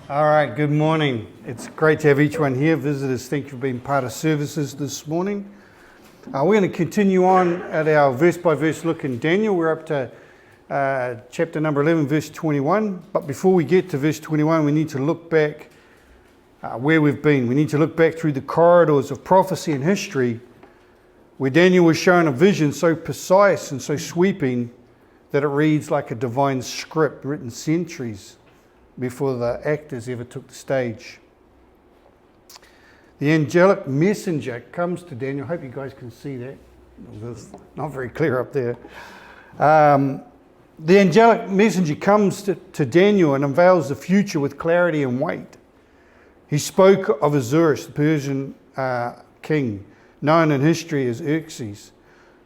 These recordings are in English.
All right, good morning. It's great to have each one here. Visitors, thank you for being part of services this morning. We're going to continue on at our verse-by-verse look in Daniel. We're up to chapter number 11, verse 21. But before we get to verse 21, we need to look back where we've been. We need to look back through the corridors of prophecy and history, where Daniel was shown a vision so precise and so sweeping that it reads like a divine script written centuries before the actors ever took the stage. The angelic messenger comes to Daniel. I hope you guys can see that. It's not very clear up there. The angelic messenger comes to Daniel and unveils the future with clarity and weight. He spoke of Ahasuerus, the Persian king, known in history as Xerxes,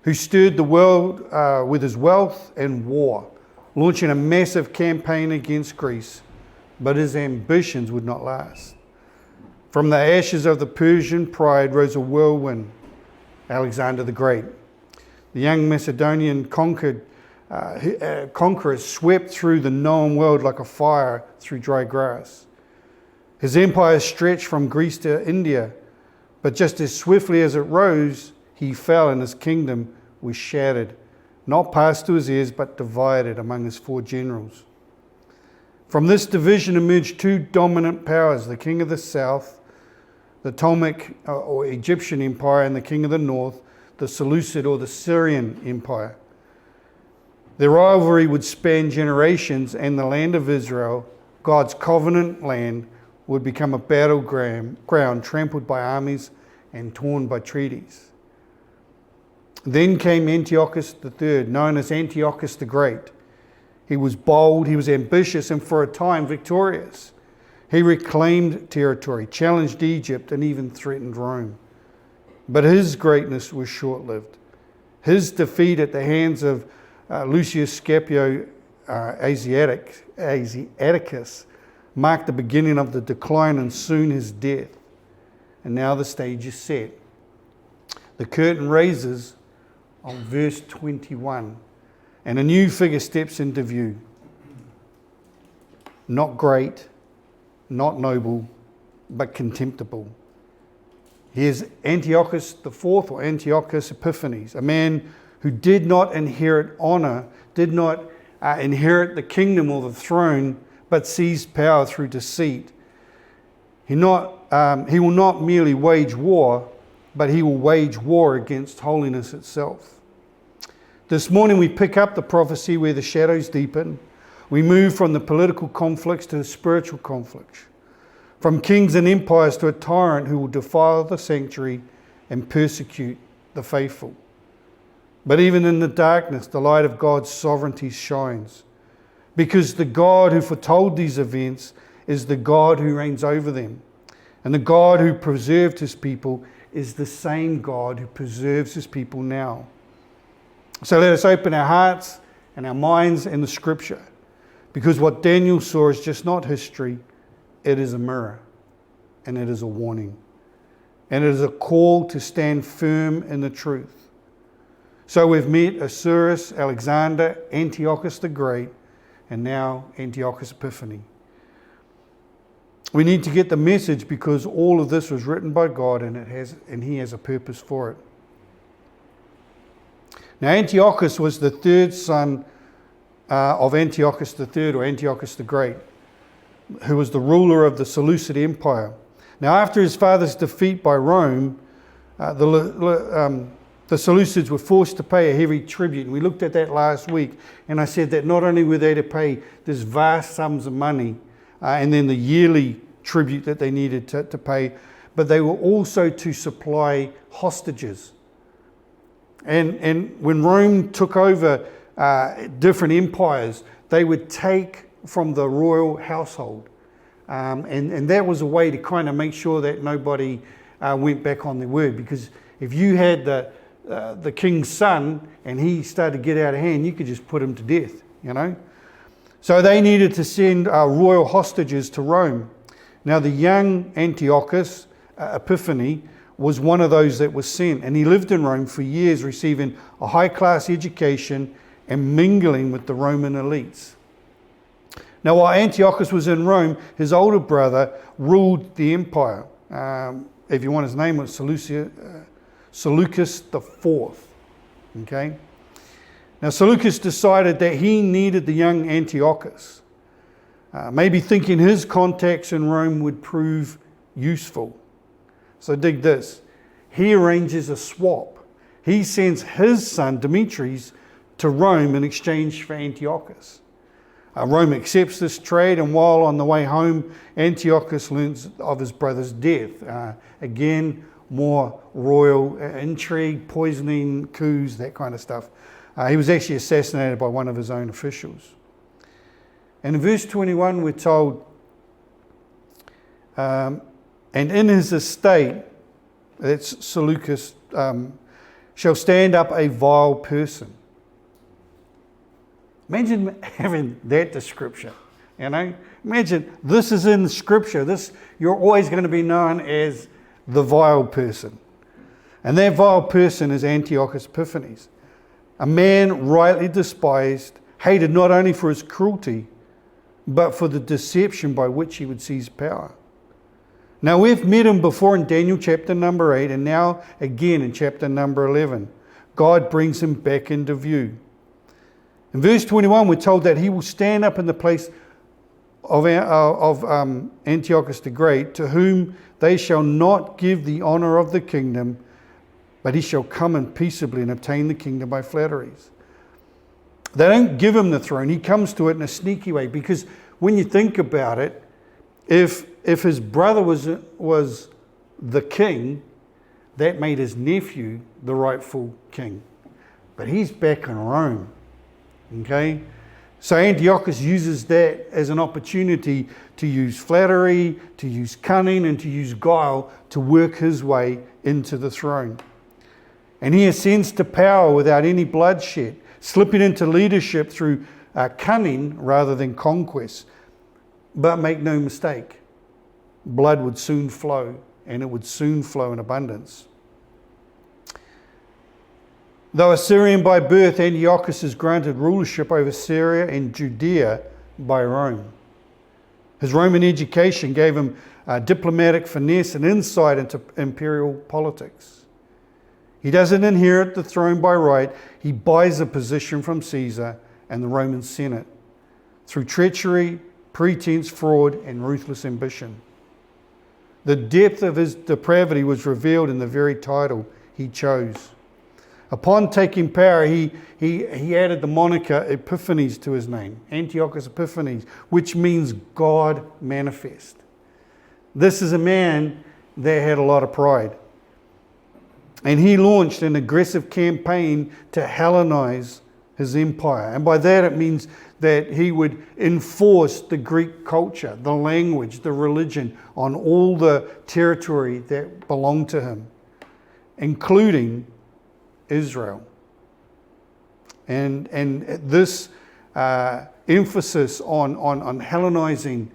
who stirred the world with his wealth and war, launching a massive campaign against Greece. But his ambitions would not last. From the ashes of the Persian pride rose a whirlwind, Alexander the Great. The young Macedonian conqueror swept through the known world like a fire through dry grass. His empire stretched from Greece to India, but just as swiftly as it rose, he fell and his kingdom was shattered, not passed to his heirs, but divided among his four generals. From this division emerged two dominant powers, the king of the south, the Ptolemaic or Egyptian empire, and the king of the north, the Seleucid or the Syrian empire. Their rivalry would span generations, and the land of Israel, God's covenant land, would become a battleground trampled by armies and torn by treaties. Then came Antiochus III, known as Antiochus the Great. He was bold, he was ambitious, and for a time victorious. He reclaimed territory, challenged Egypt, and even threatened Rome. But his greatness was short-lived. His defeat at the hands of Lucius Scipio Asiaticus marked the beginning of the decline and soon his death. And now the stage is set. The curtain raises on verse 21. And a new figure steps into view. Not great, not noble, but contemptible. Here's Antiochus IV, or Antiochus Epiphanes, a man who did not inherit honor, did not inherit the kingdom or the throne, but seized power through deceit. He will not merely wage war, but he will wage war against holiness itself. This morning we pick up the prophecy where the shadows deepen. We move from the political conflicts to the spiritual conflicts, from kings and empires to a tyrant who will defile the sanctuary and persecute the faithful. But even in the darkness, the light of God's sovereignty shines, because the God who foretold these events is the God who reigns over them. And the God who preserved his people is the same God who preserves his people now. So let us open our hearts and our minds in the scripture, because what Daniel saw is just not history, it is a mirror, and it is a warning, and it is a call to stand firm in the truth. So we've met Ahasuerus, Alexander, Antiochus the Great, and now Antiochus Epiphanes. We need to get the message because all of this was written by God, and he has a purpose for it. Now, Antiochus was the third son of Antiochus III, or Antiochus the Great, who was the ruler of the Seleucid Empire. Now, after his father's defeat by Rome, the Seleucids were forced to pay a heavy tribute. And we looked at that last week, and I said that not only were they to pay this vast sums of money, and then the yearly tribute that they needed to pay, but they were also to supply hostages. And when Rome took over different empires, they would take from the royal household. And that was a way to kind of make sure that nobody went back on their word. Because if you had the king's son and he started to get out of hand, you could just put him to death, you know. So they needed to send royal hostages to Rome. Now the young Antiochus Epiphanes was one of those that was sent, and he lived in Rome for years, receiving a high-class education and mingling with the Roman elites. Now, while Antiochus was in Rome, his older brother ruled the empire. If you want his name, was Seleucus IV. Okay? Now, Seleucus decided that he needed the young Antiochus, maybe thinking his contacts in Rome would prove useful. So dig this. He arranges a swap. He sends his son, Demetrius, to Rome in exchange for Antiochus. Rome accepts this trade, and while on the way home, Antiochus learns of his brother's death. Again, more royal intrigue, poisoning, coups, that kind of stuff. He was actually assassinated by one of his own officials. And in verse 21, we're told, and in his estate, that's Seleucus, shall stand up a vile person. Imagine having that description, you know? Imagine this is in Scripture. You're always going to be known as the vile person. And that vile person is Antiochus Epiphanes, a man rightly despised, hated not only for his cruelty, but for the deception by which he would seize power. Now, we've met him before in Daniel chapter number 8, and now again in chapter number 11. God brings him back into view. In verse 21, we're told that he will stand up in the place of Antiochus the Great, to whom they shall not give the honour of the kingdom, but he shall come in peaceably and obtain the kingdom by flatteries. They don't give him the throne. He comes to it in a sneaky way, because when you think about it, if his brother was the king, that made his nephew the rightful king. But he's back in Rome. Okay? So Antiochus uses that as an opportunity to use flattery, to use cunning, and to use guile to work his way into the throne. And he ascends to power without any bloodshed, slipping into leadership through cunning rather than conquest. But make no mistake, blood would soon flow, and it would soon flow in abundance. Though Assyrian by birth, Antiochus is granted rulership over Syria and Judea by Rome. His Roman education gave him diplomatic finesse and insight into imperial politics. He doesn't inherit the throne by right. He buys a position from Caesar and the Roman Senate through treachery, pretense, fraud, and ruthless ambition. The depth of his depravity was revealed in the very title he chose. Upon taking power, he added the moniker Epiphanes to his name, Antiochus Epiphanes, which means God manifest. This is a man that had a lot of pride. And he launched an aggressive campaign to Hellenize his empire. And by that it means that he would enforce the Greek culture, the language, the religion on all the territory that belonged to him, including Israel. And this emphasis on Hellenizing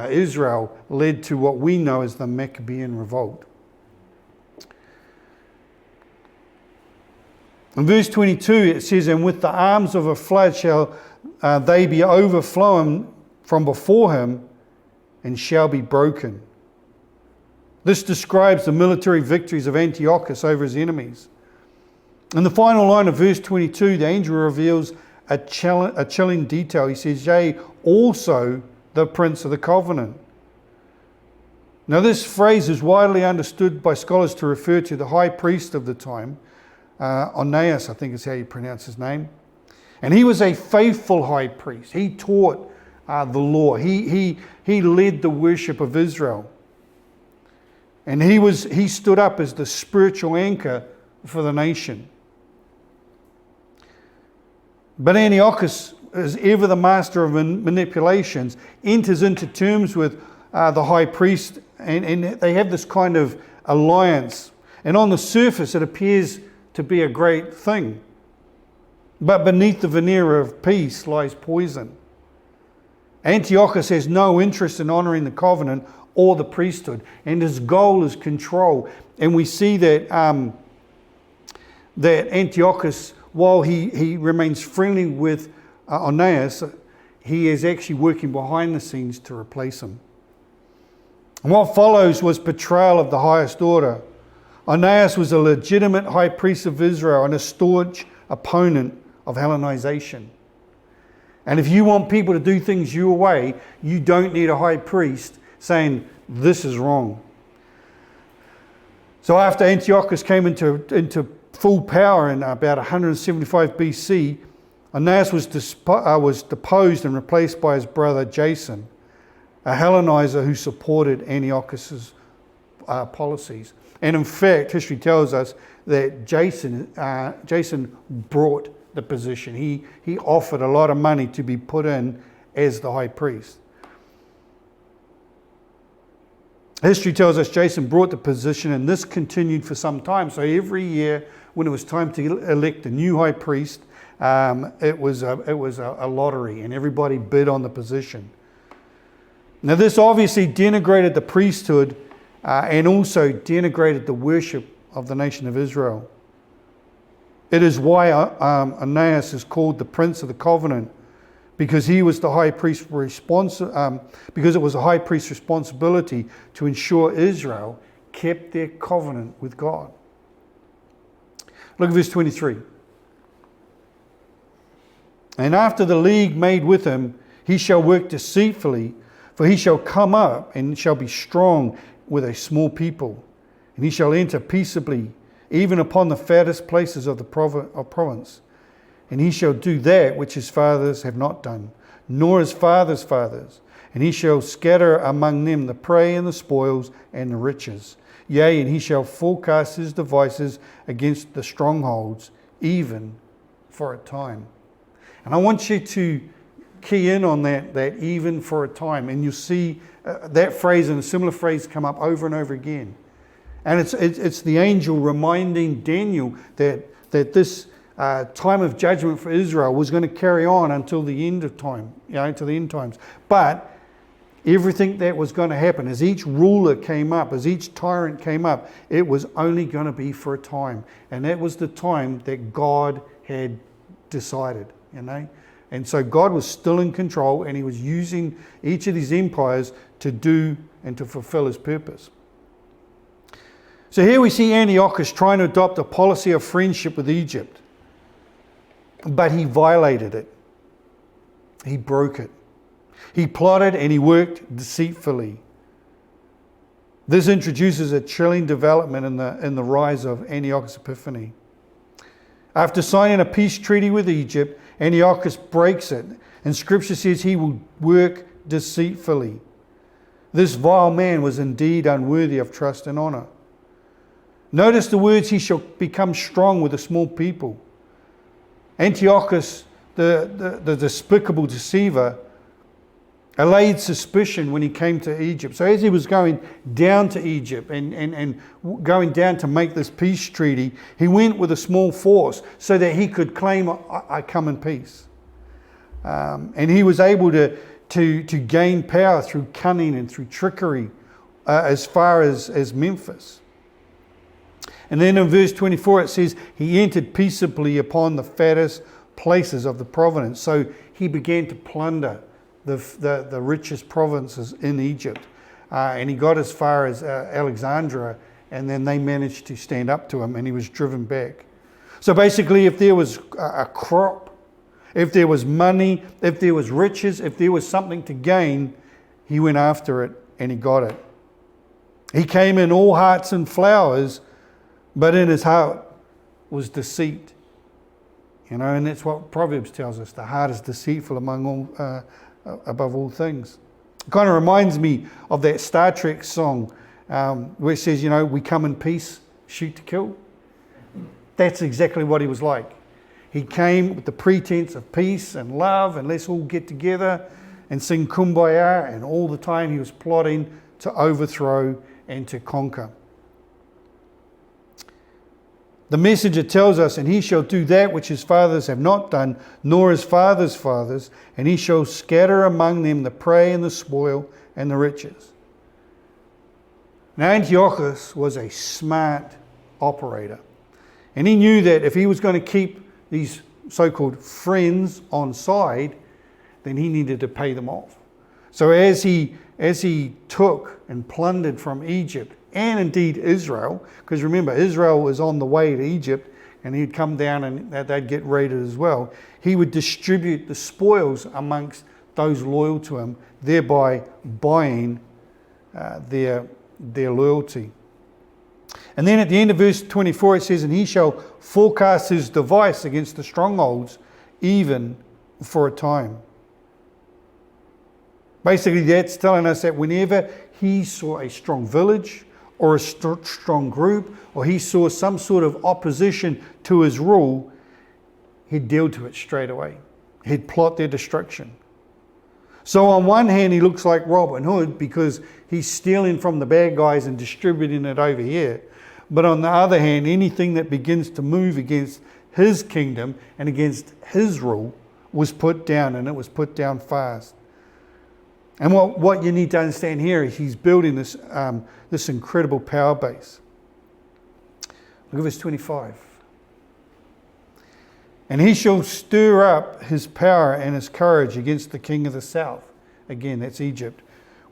Israel led to what we know as the Maccabean revolt. In verse 22 it says, "And with the arms of a flood shall they be overflown from before him, and shall be broken." This describes the military victories of Antiochus over his enemies. In the final line of verse 22, the angel reveals a chilling detail. He says, "Yea, also the Prince of the Covenant." Now this phrase is widely understood by scholars to refer to the high priest of the time, Onias, I think is how you pronounce his name. And he was a faithful high priest. He taught the law. He led the worship of Israel. And he stood up as the spiritual anchor for the nation. But Antiochus, as ever the master of manipulations, enters into terms with the high priest, and they have this kind of alliance. And on the surface, it appears to be a great thing. But beneath the veneer of peace lies poison. Antiochus has no interest in honouring the covenant or the priesthood, and his goal is control. And we see that Antiochus, while he remains friendly with Onias, he is actually working behind the scenes to replace him. And what follows was betrayal of the highest order. Onias was a legitimate high priest of Israel and a staunch opponent of Hellenization. And if you want people to do things your way, you don't need a high priest saying, this is wrong. So after Antiochus came into full power in about 175 BC, Onias was deposed and replaced by his brother Jason, a Hellenizer who supported Antiochus's policies. And in fact, history tells us that Jason brought the position. He offered a lot of money to be put in as the high priest. History tells us Jason brought the position, and this continued for some time. So every year when it was time to elect a new high priest, it was a lottery, and everybody bid on the position. Now this obviously denigrated the priesthood and also denigrated the worship of the nation of Israel. It is why Onias is called the Prince of the Covenant, because he was the high priest because it was a high priest's responsibility to ensure Israel kept their covenant with God. Look at verse 23. And after the league made with him, he shall work deceitfully, for he shall come up and shall be strong with a small people, and he shall enter peaceably, even upon the fattest places of the province. And he shall do that which his fathers have not done, nor his fathers' fathers. And he shall scatter among them the prey and the spoils and the riches. Yea, and he shall forecast his devices against the strongholds, even for a time. And I want you to key in on that even for a time. And you'll see that phrase and a similar phrase come up over and over again. And it's the angel reminding Daniel that this time of judgment for Israel was going to carry on until the end of time, until the end times. But everything that was going to happen, as each ruler came up, as each tyrant came up, it was only going to be for a time. And that was the time that God had decided, And so God was still in control, and he was using each of these empires to do and to fulfill his purpose. So here we see Antiochus trying to adopt a policy of friendship with Egypt. But he violated it. He broke it. He plotted and he worked deceitfully. This introduces a chilling development in the rise of Antiochus Epiphanes. After signing a peace treaty with Egypt, Antiochus breaks it, and Scripture says he will work deceitfully. This vile man was indeed unworthy of trust and honor. Notice the words, he shall become strong with a small people. Antiochus, the despicable deceiver, allayed suspicion when he came to Egypt. So as he was going down to Egypt and going down to make this peace treaty, he went with a small force so that he could claim, I come in peace. And he was able to gain power through cunning and through trickery as far as Memphis. And then in verse 24 it says, he entered peaceably upon the fattest places of the province. So he began to plunder the richest provinces in Egypt. And he got as far as Alexandria, and then they managed to stand up to him, and he was driven back. So basically, if there was a crop, if there was money, if there was riches, if there was something to gain, he went after it and he got it. He came in all hearts and flowers, but in his heart was deceit. And that's what Proverbs tells us. The heart is deceitful above all things. It kind of reminds me of that Star Trek song where it says, we come in peace, shoot to kill. That's exactly what he was like. He came with the pretense of peace and love, and let's all get together and sing Kumbaya, and all the time he was plotting to overthrow and to conquer. The messenger tells us, and he shall do that which his fathers have not done, nor his fathers' fathers, and he shall scatter among them the prey and the spoil and the riches. Now Antiochus was a smart operator, and he knew that if he was going to keep these so-called friends on side, then he needed to pay them off. So as he took and plundered from Egypt, and indeed Israel, because remember, Israel was on the way to Egypt, and he'd come down and they'd get raided as well, he would distribute the spoils amongst those loyal to him, thereby buying their loyalty. And then at the end of verse 24 it says, and he shall forecast his device against the strongholds, even for a time. Basically that's telling us that whenever he saw a strong village or a strong group, or he saw some sort of opposition to his rule, he'd deal to it straight away. He'd plot their destruction. So on one hand, he looks like Robin Hood because he's stealing from the bad guys and distributing it over here. But on the other hand, anything that begins to move against his kingdom and against his rule was put down, and it was put down fast. And what you need to understand here is he's building this, this incredible power base. Look at verse 25. And he shall stir up his power and his courage against the king of the south. Again, that's Egypt.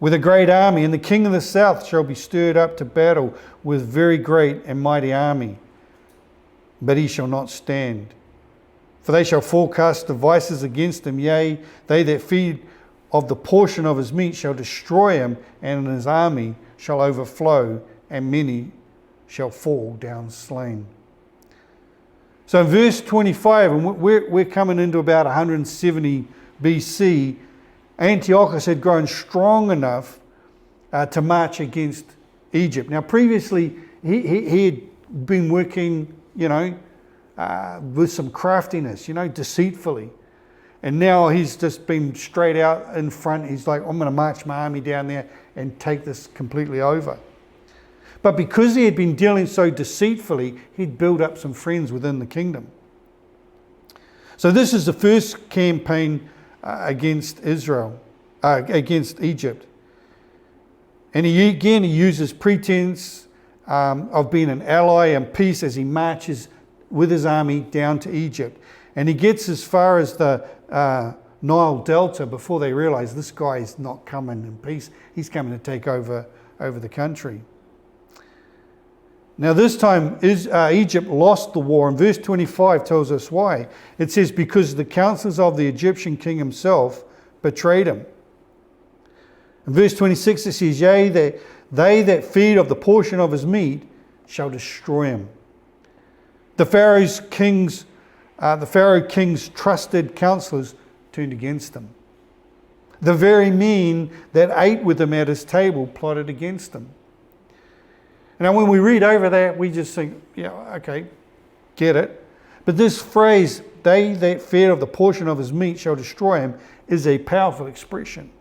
With a great army, and the king of the south shall be stirred up to battle with very great and mighty army. But he shall not stand. For they shall forecast devices against him, yea, they that feed of the portion of his meat shall destroy him, and his army shall overflow, and many shall fall down slain. So in verse 25, and we're coming into about 170 BC, Antiochus had grown strong enough to march against Egypt. Now previously he had been working, with some craftiness, deceitfully. And now he's just been straight out in front. He's like, I'm going to march my army down there and take this completely over. But because he had been dealing so deceitfully, he'd built up some friends within the kingdom. So this is the first campaign against Israel, against Egypt. And he uses pretense of being an ally and peace as he marches with his army down to Egypt. And he gets as far as the Nile Delta before they realize this guy is not coming in peace. He's coming to take over the country. Now this time Egypt lost the war, and verse 25 tells us why. It says, because the counselors of the Egyptian king himself betrayed him. In verse 26 it says, yea, they that feed of the portion of his meat shall destroy him. The Pharaoh king's trusted counselors turned against him. The very men that ate with him at his table plotted against him. Now, when we read over that, we just think, yeah, okay, get it. But this phrase, they that feed of the portion of his meat shall destroy him, is a powerful expression.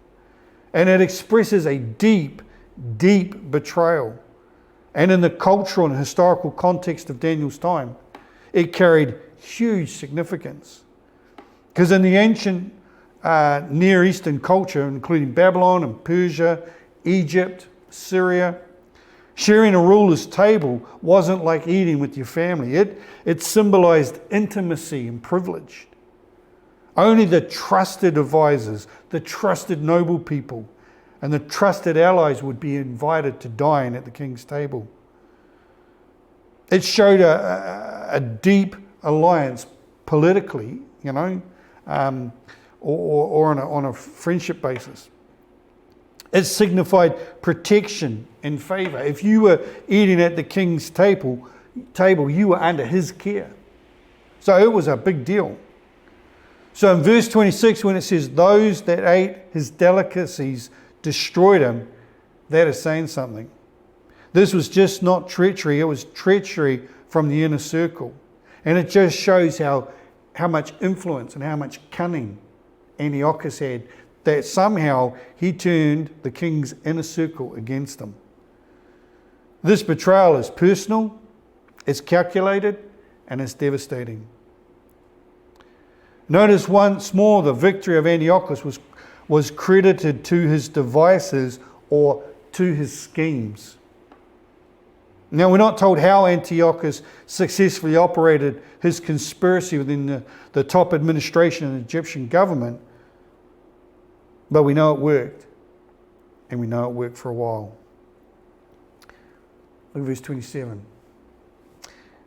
And it expresses a deep, deep betrayal. And in the cultural and historical context of Daniel's time, it carried huge significance. Because in the ancient Near Eastern culture, including Babylon and Persia, Egypt, Syria, sharing a ruler's table wasn't like eating with your family. It symbolized intimacy and privilege. Only the trusted advisors, the trusted noble people, and the trusted allies would be invited to dine at the king's table. It showed a deep alliance politically, or on a friendship basis. It signified protection and favor. If you were eating at the king's table, you were under his care. So it was a big deal. So in verse 26, when it says, those that ate his delicacies destroyed him, that is saying something. This was just not treachery, it was treachery from the inner circle. And it just shows how much influence and how much cunning Antiochus had, that somehow he turned the king's inner circle against him. This betrayal is personal, it's calculated, and it's devastating. Notice once more the victory of Antiochus was credited to his devices or to his schemes. Now, we're not told how Antiochus successfully operated his conspiracy within the top administration of the Egyptian government, But we know it worked, and we know it worked for a while. Look at verse 27.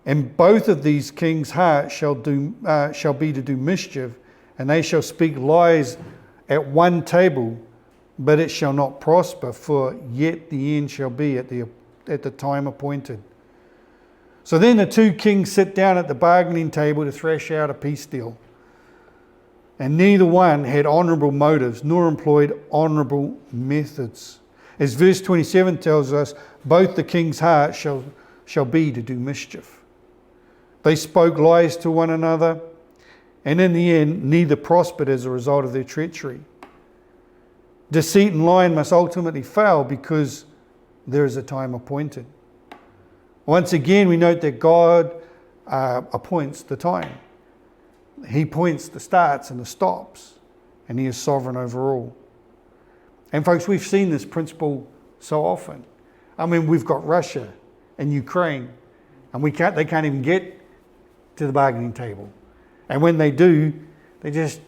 And both of these kings' hearts shall be to do mischief, and they shall speak lies at one table, but it shall not prosper, for yet the end shall be at the time appointed. So then the two kings sit down at the bargaining table to thrash out a peace deal. And neither one had honourable motives, nor employed honourable methods. As verse 27 tells us, both the king's hearts shall be to do mischief. They spoke lies to one another, and in the end, neither prospered as a result of their treachery. Deceit and lying must ultimately fail because there is a time appointed. Once again, we note that God appoints the time. He points the starts and the stops, and He is sovereign over all. And folks, we've seen this principle so often. I mean, we've got Russia and Ukraine, and they can't even get to the bargaining table. And when they do, they just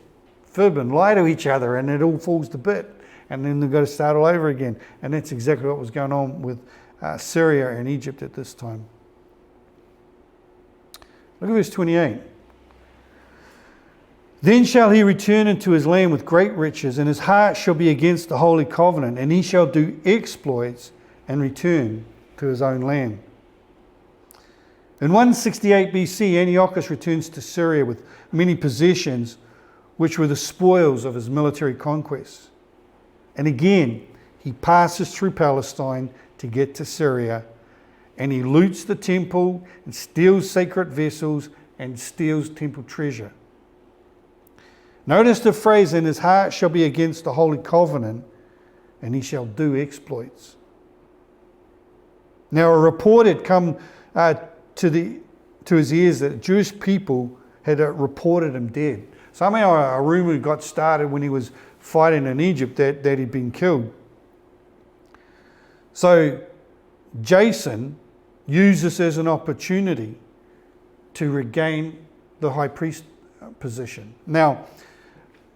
fib and lie to each other, and it all falls to bit. And then they've got to start all over again. And that's exactly what was going on with Syria and Egypt at this time. Look at verse 28. Then shall he return into his land with great riches, and his heart shall be against the holy covenant, and he shall do exploits and return to his own land. In 168 BC, Antiochus returns to Syria with many possessions, which were the spoils of his military conquests. And again, he passes through Palestine to get to Syria, and he loots the temple and steals sacred vessels and steals temple treasure. Notice the phrase, and his heart shall be against the holy covenant, and he shall do exploits. Now a report had come to his ears that Jewish people had reported him dead. Somehow a rumour got started when he was fighting in Egypt that he'd been killed. So Jason used this as an opportunity to regain the high priest position. Now,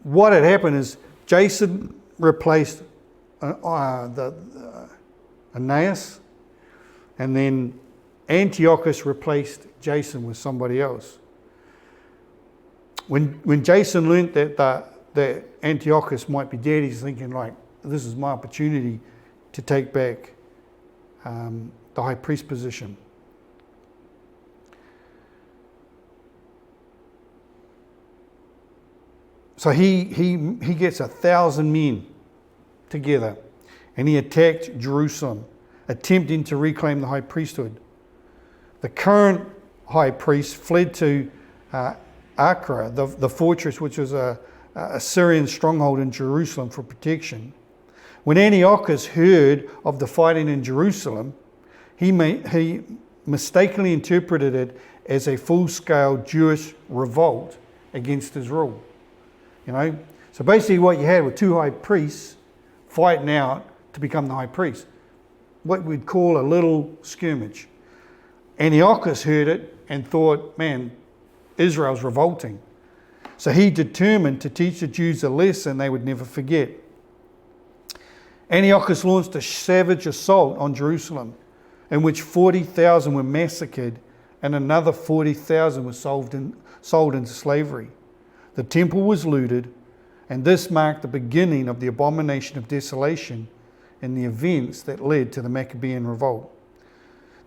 what had happened is Jason replaced Ananias, and then Antiochus replaced Jason with somebody else. When Jason learnt that Antiochus might be dead, he's thinking, like, this is my opportunity to take back the high priest position. So he gets 1,000 men together, and he attacked Jerusalem, attempting to reclaim the high priesthood. The current high priest fled to Acre, the fortress which was a Syrian stronghold in Jerusalem, for protection. When Antiochus heard of the fighting in Jerusalem, he mistakenly interpreted it as a full-scale Jewish revolt against his rule. You know, so basically what you had were two high priests fighting out to become the high priest. What we'd call a little skirmish. Antiochus heard it and thought, man, Israel's revolting. So he determined to teach the Jews a lesson they would never forget. Antiochus launched a savage assault on Jerusalem, in which 40,000 were massacred and another 40,000 were sold into slavery. The temple was looted, and this marked the beginning of the abomination of desolation and the events that led to the Maccabean revolt.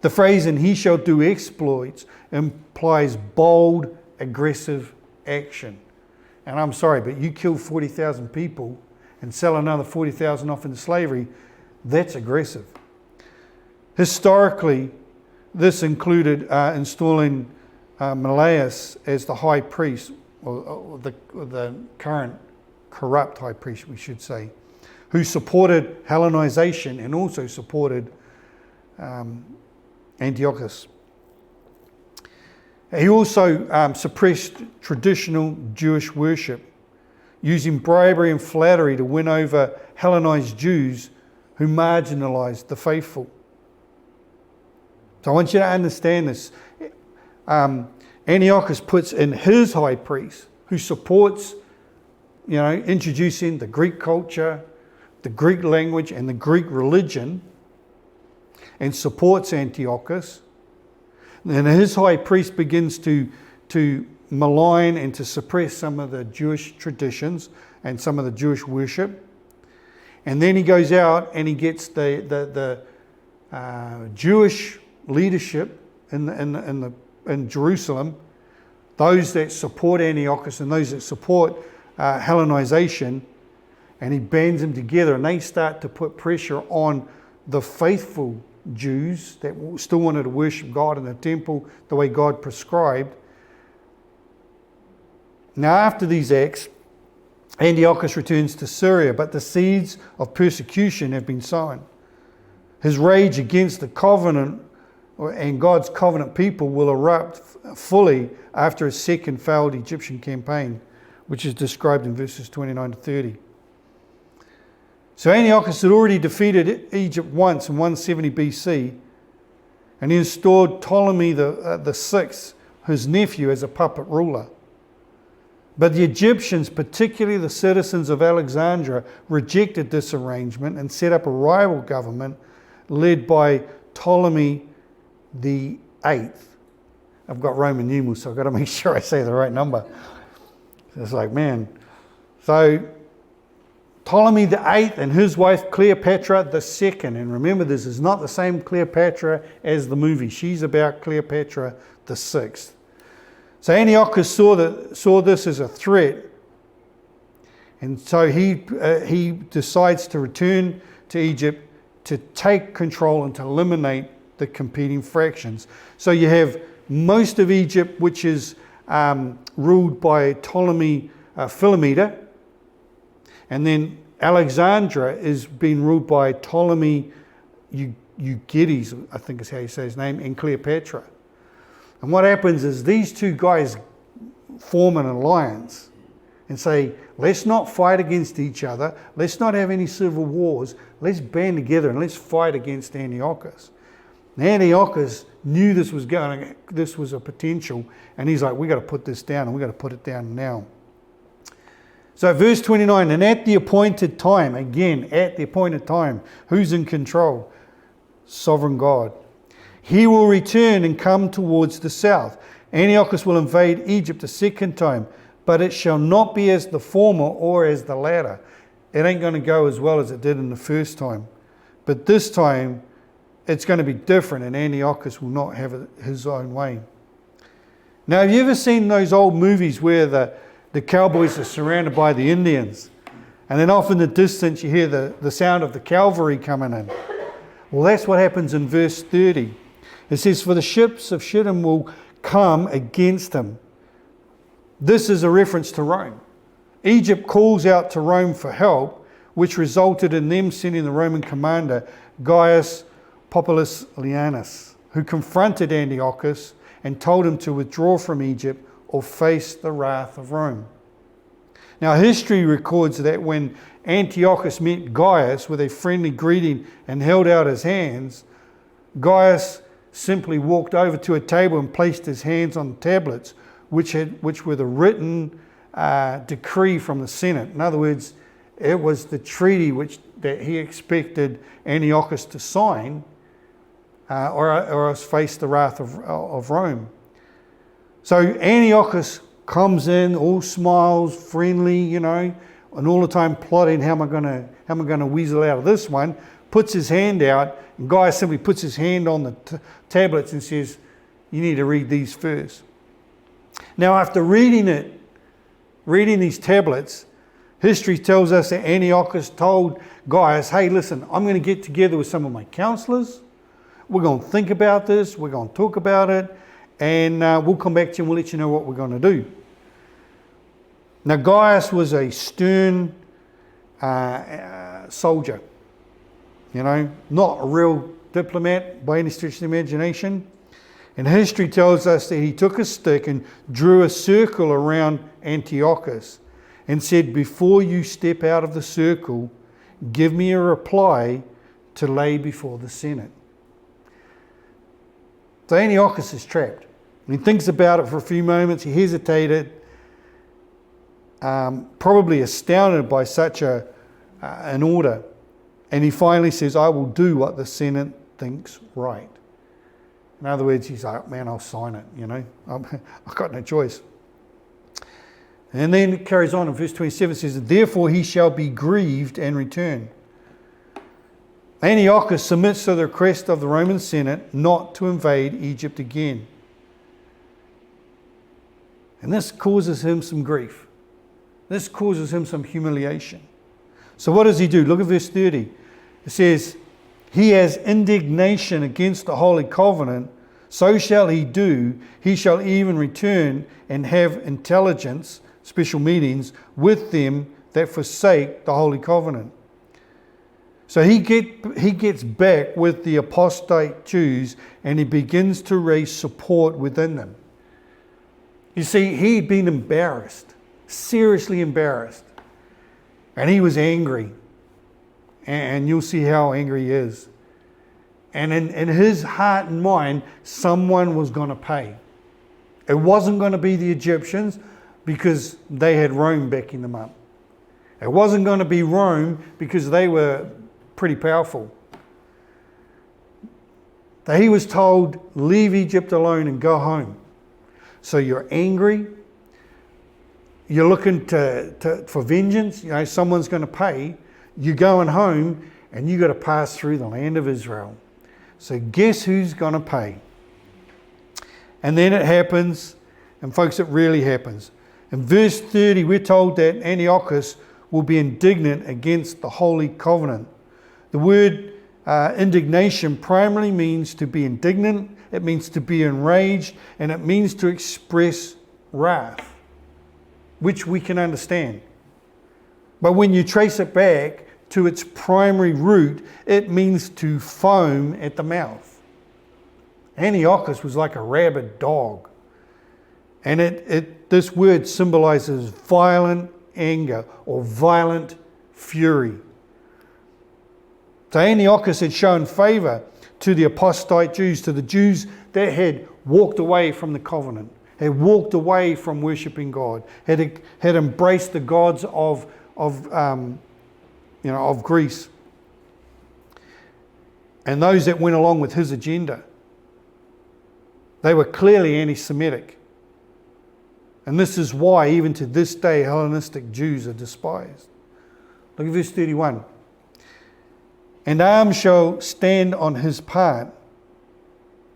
The phrase, and he shall do exploits, implies bold, aggressive action. And I'm sorry, but you kill 40,000 people and sell another 40,000 off into slavery, that's aggressive. Historically, this included installing Malaius as the high priest, or the current corrupt high priest, we should say, who supported Hellenization and also supported Antiochus. He also suppressed traditional Jewish worship, using bribery and flattery to win over Hellenized Jews who marginalized the faithful. So I want you to understand this. Antiochus puts in his high priest, who supports introducing the Greek culture, the Greek language, and the Greek religion, and supports Antiochus. And his high priest begins to malign and to suppress some of the Jewish traditions and some of the Jewish worship. And then he goes out and he gets the Jewish leadership in Jerusalem, those that support Antiochus and those that support Hellenization, and he bands them together, and they start to put pressure on the faithful Jews that still wanted to worship God in the temple the way God prescribed. Now, after these acts, Antiochus returns to Syria, but the seeds of persecution have been sown. His rage against the covenant and God's covenant people will erupt fully after his second failed Egyptian campaign, which is described in verses 29 to 30. So Antiochus had already defeated Egypt once in 170 BC, and he installed Ptolemy the sixth, his nephew, as a puppet ruler. But the Egyptians, particularly the citizens of Alexandria, rejected this arrangement and set up a rival government led by Ptolemy the eighth. I've got Roman numerals, so I've got to make sure I say the right number. It's like, man. So Ptolemy the eighth and his wife Cleopatra the second. And remember, this is not the same Cleopatra as the movie. She's about Cleopatra the sixth. So Antiochus saw this as a threat, and so he decides to return to Egypt to take control and to eliminate the competing fractions. So you have most of Egypt, which is ruled by Ptolemy Philometor, and then Alexandria is being ruled by Ptolemy Eugetes, I think is how you say his name, and Cleopatra. And what happens is these two guys form an alliance and say, let's not fight against each other. Let's not have any civil wars. Let's band together and let's fight against Antiochus. And Antiochus knew this was a potential, and he's like, we got to put this down, and we got to put it down now. So verse 29, and at the appointed time, again, at the appointed time, who's in control? Sovereign God. He will return and come towards the south. Antiochus will invade Egypt a second time, but it shall not be as the former or as the latter. It ain't going to go as well as it did in the first time. But this time, it's going to be different, and Antiochus will not have it his own way. Now, have you ever seen those old movies where the cowboys are surrounded by the Indians? And then off in the distance, you hear the sound of the cavalry coming in. Well, that's what happens in verse 30. It says, for the ships of Shittim will come against him. This is a reference to Rome. Egypt calls out to Rome for help, which resulted in them sending the Roman commander Gaius Populus Lianus, who confronted Antiochus and told him to withdraw from Egypt or face the wrath of Rome. Now, history records that when Antiochus met Gaius with a friendly greeting and held out his hands, Gaius simply walked over to a table and placed his hands on the tablets, which were the written decree from the Senate. In other words, it was the treaty that he expected Antiochus to sign, or else face the wrath of Rome. So Antiochus comes in, all smiles, friendly, and all the time plotting how am I going to weasel out of this one. Puts his hand out, and Gaius simply puts his hand on the tablets and says, you need to read these first. Now, after reading these tablets, history tells us that Antiochus told Gaius, hey, listen, I'm going to get together with some of my counselors. We're going to think about this. We're going to talk about it. And we'll come back to you and we'll let you know what we're going to do. Now, Gaius was a stern soldier. Not a real diplomat by any stretch of the imagination. And history tells us that he took a stick and drew a circle around Antiochus and said, before you step out of the circle, give me a reply to lay before the Senate. So Antiochus is trapped. He thinks about it for a few moments. He hesitated. probably astounded by such an order. And he finally says, I will do what the Senate thinks right. In other words, he's like, man, I'll sign it, I've got no choice. And then it carries on in verse 27, it says, therefore he shall be grieved and return. Antiochus submits to the request of the Roman Senate not to invade Egypt again. And this causes him some grief. This causes him some humiliation. So what does he do? Look at verse 30. It says, he has indignation against the Holy Covenant, so shall he do. He shall even return and have intelligence, special meetings, with them that forsake the Holy Covenant. So he gets back with the apostate Jews and he begins to raise support within them. You see, he'd been embarrassed, seriously embarrassed. And he was angry. And you'll see how angry he is. And in his heart and mind, someone was going to pay. It wasn't going to be the Egyptians because they had Rome backing them up. It wasn't going to be Rome because they were pretty powerful. That he was told, leave Egypt alone and go home. So you're angry. You're looking for vengeance. Someone's going to pay. You're going home and you got to pass through the land of Israel. So guess who's going to pay? And then it happens, and folks, it really happens. In verse 30, we're told that Antiochus will be indignant against the Holy Covenant. The word indignation primarily means to be indignant, it means to be enraged, and it means to express wrath, which we can understand. But when you trace it back to its primary root, it means to foam at the mouth. Antiochus was like a rabid dog. And this word symbolizes violent anger or violent fury. So Antiochus had shown favor to the apostate Jews, to the Jews that had walked away from the covenant, had walked away from worshipping God, had embraced the gods of Greece, and those that went along with his agenda. They were clearly anti-Semitic. And this is why, even to this day, Hellenistic Jews are despised. Look at verse 31. And arms shall stand on his part,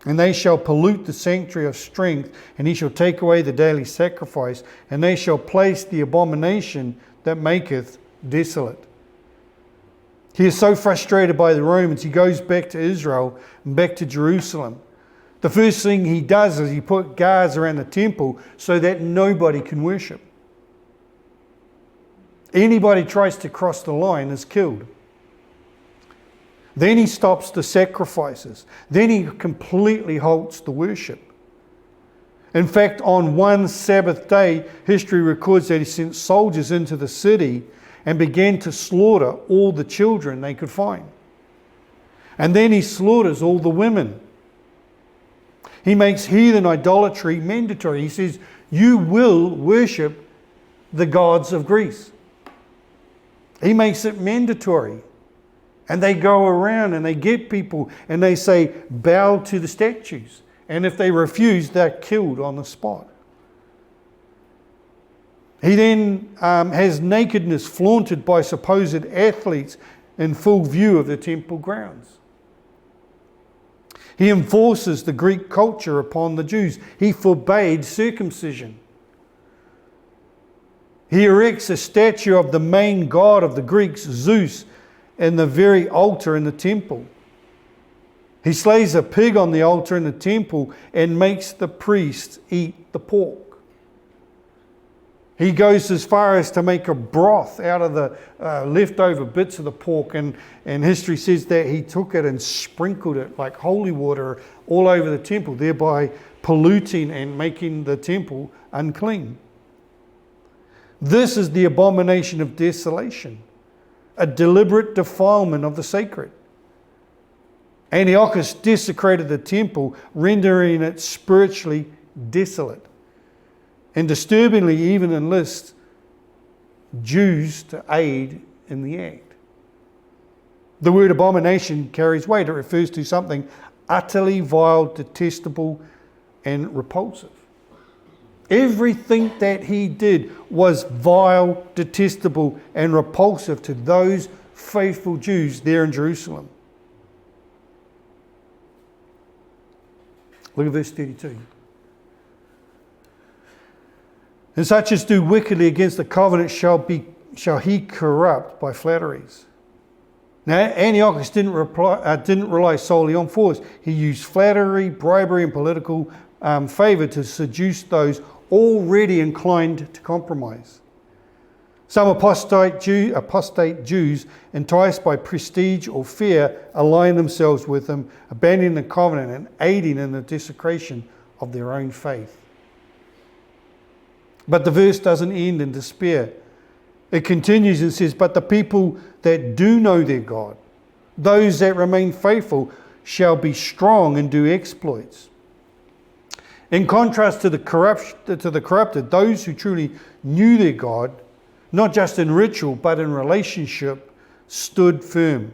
and they shall pollute the sanctuary of strength, and he shall take away the daily sacrifice, and they shall place the abomination that maketh desolate. He is so frustrated by the Romans, he goes back to Israel and back to Jerusalem. The first thing he does is he put guards around the temple so that nobody can worship. Anybody tries to cross the line is killed. Then he stops the sacrifices. Then he completely halts the worship. In fact, on one Sabbath day, history records that he sent soldiers into the city and began to slaughter all the children they could find. And then he slaughters all the women. He makes heathen idolatry mandatory. He says, you will worship the gods of Greece. He makes it mandatory. And they go around and they get people and they say, bow to the statues. And if they refuse, they're killed on the spot. He then has nakedness flaunted by supposed athletes in full view of the temple grounds. He enforces the Greek culture upon the Jews. He forbade circumcision. He erects a statue of the main god of the Greeks, Zeus, in the very altar in the temple. He slays a pig on the altar in the temple and makes the priests eat the pork. He goes as far as to make a broth out of the leftover bits of the pork, and history says that he took it and sprinkled it like holy water all over the temple, thereby polluting and making the temple unclean. This is the abomination of desolation, a deliberate defilement of the sacred. Antiochus desecrated the temple, rendering it spiritually desolate. And disturbingly, even enlists Jews to aid in the act. The word abomination carries weight. It refers to something utterly vile, detestable, and repulsive. Everything that he did was vile, detestable, and repulsive to those faithful Jews there in Jerusalem. Look at verse 32. And such as do wickedly against the covenant shall he corrupt by flatteries. Now, Antiochus didn't rely solely on force. He used flattery, bribery, and political favour to seduce those already inclined to compromise. Some apostate Jews, enticed by prestige or fear, align themselves with him, abandoning the covenant and aiding in the desecration of their own faith. But the verse doesn't end in despair. It continues and says, but the people that do know their God, those that remain faithful, shall be strong and do exploits. In contrast to the corrupted, those who truly knew their God, not just in ritual but in relationship, stood firm.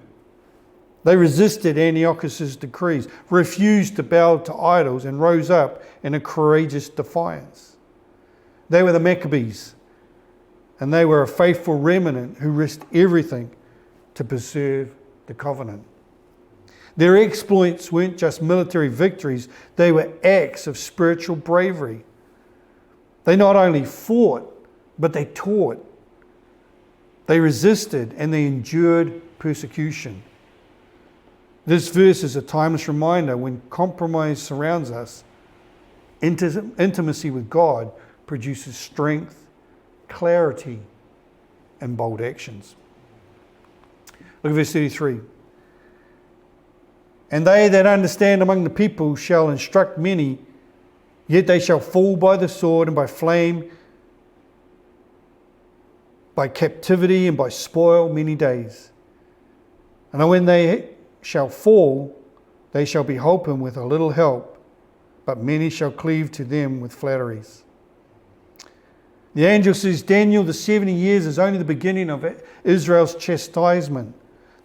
They resisted Antiochus' decrees, refused to bow to idols, and rose up in a courageous defiance. They were the Maccabees, and they were a faithful remnant who risked everything to preserve the covenant. Their exploits weren't just military victories, they were acts of spiritual bravery. They not only fought, but they taught. They resisted and they endured persecution. This verse is a timeless reminder: when compromise surrounds us, intimacy with God produces strength, clarity, and bold actions. Look at verse 33. And they that understand among the people shall instruct many, yet they shall fall by the sword and by flame, by captivity and by spoil many days. And when they shall fall, they shall be holpen with a little help, but many shall cleave to them with flatteries. The angel says, Daniel, the 70 years is only the beginning of Israel's chastisement.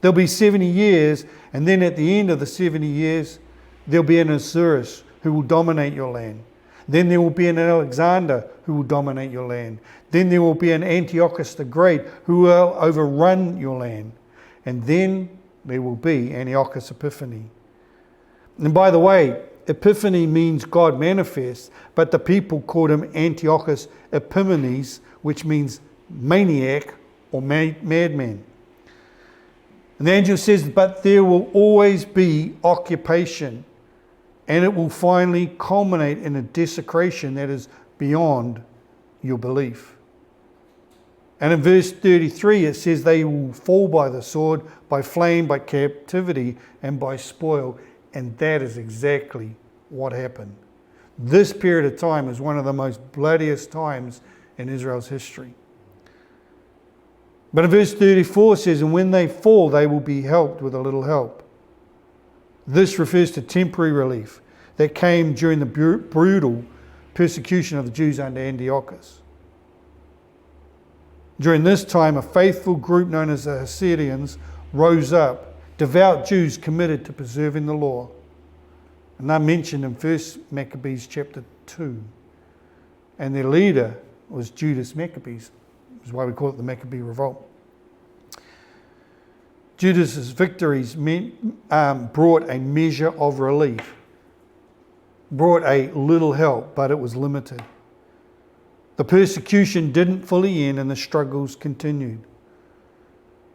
There'll be 70 years, and then at the end of the 70 years, there'll be an Osiris who will dominate your land. Then there will be an Alexander who will dominate your land. Then there will be an Antiochus the Great who will overrun your land. And then there will be Antiochus Epiphanes. And by the way, Epiphany means God manifests, but the people called him Antiochus Epiphanes, which means maniac or madman. And the angel says, but there will always be occupation, and it will finally culminate in a desecration that is beyond your belief. And in verse 33 it says they will fall by the sword, by flame, by captivity, and by spoil. And that is exactly what happened. This period of time is one of the most bloodiest times in Israel's history. But in verse 34 says, and when they fall, they will be helped with a little help. This refers to temporary relief that came during the brutal persecution of the Jews under Antiochus. During this time, a faithful group known as the Hasidians rose up, devout Jews committed to preserving the law. And they're mentioned in 1 Maccabees chapter 2. And their leader was Judas Maccabees. That's why we call it the Maccabee Revolt. Judas's victories brought a measure of relief, brought a little help, but it was limited. The persecution didn't fully end and the struggles continued.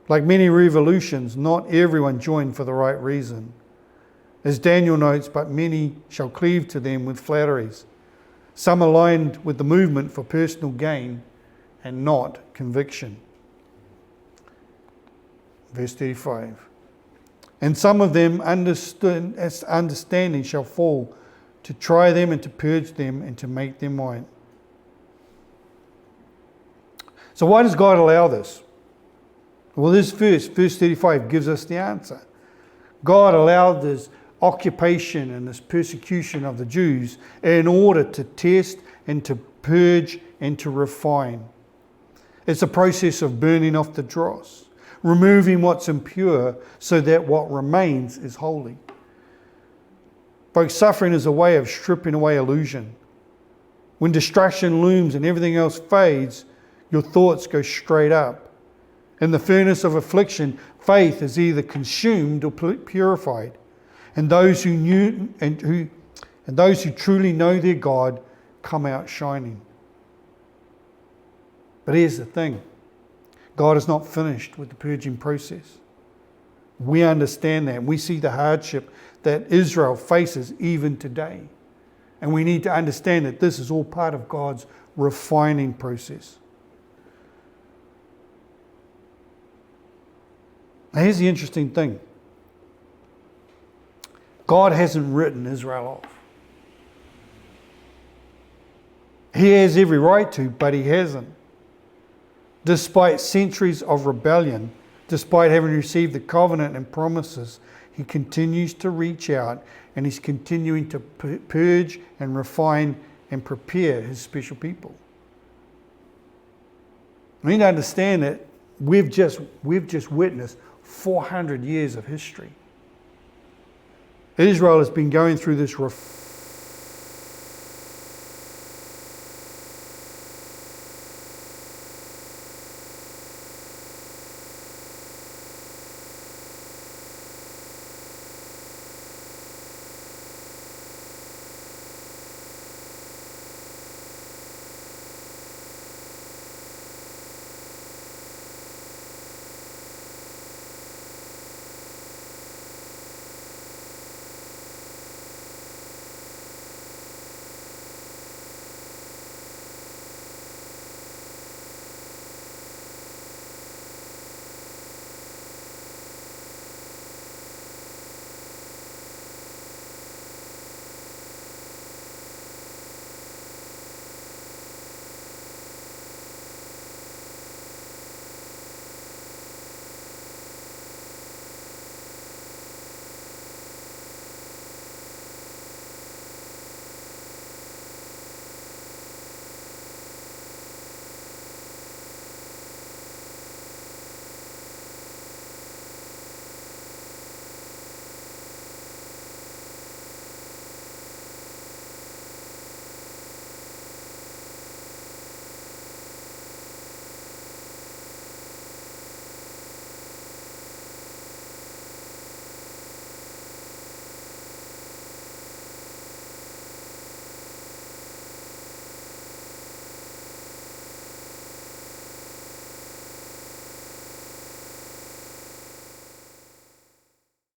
Like many revolutions, not everyone joined for the right reason. As Daniel notes, but many shall cleave to them with flatteries. Some aligned with the movement for personal gain and not conviction. Verse 35. And some of them understanding shall fall, to try them and to purge them and to make them white. So why does God allow this? Well, this verse 35, gives us the answer. God allowed this occupation and this persecution of the Jews in order to test and to purge and to refine. It's a process of burning off the dross, removing what's impure so that what remains is holy. Folks, suffering is a way of stripping away illusion. When distraction looms and everything else fades, your thoughts go straight up. In the furnace of affliction, faith is either consumed or purified. And those who truly know their God come out shining. But here's the thing. God is not finished with the purging process. We understand that. We see the hardship that Israel faces even today. And we need to understand that this is all part of God's refining process. Now here's the interesting thing. God hasn't written Israel off. He has every right to, but he hasn't. Despite centuries of rebellion, despite having received the covenant and promises, he continues to reach out, and he's continuing to purge and refine and prepare his special people. We need to understand that we've just witnessed 400 years of history. Israel has been going through this